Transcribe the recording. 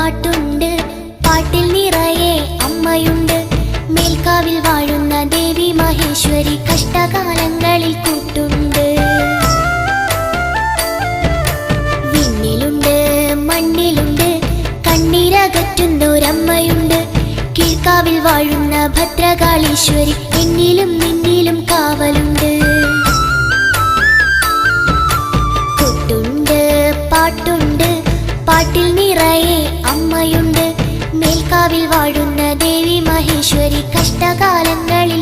പാട്ടുണ്ട്, പാട്ടിൽ നിറയെ അമ്മയുണ്ട്. മേൽക്കാവിൽ വാഴുന്ന ദേവി മഹേശ്വരി കഷ്ടകാലങ്ങളിൽ കൂട്ടുണ്ട്. വിണ്ണിലുണ്ട് മണ്ണിലുണ്ട് കണ്ണീരകറ്റുന്നൊരമ്മയുണ്ട്. കീഴ്ക്കാവിൽ വാഴുന്ന ഭദ്രകാളീശ്വരി എന്നിലും നിന്നിലും കാവലുണ്ട്. കൊട്ടുണ്ട്, പാട്ടുണ്ട്, പാട്ടിൽ നിറയെ അമ്മയുണ്ട്. മേൽക്കാവിൽ വാഴുന്ന ദേവി മഹേശ്വരി കഷ്ടകാലങ്ങളിൽ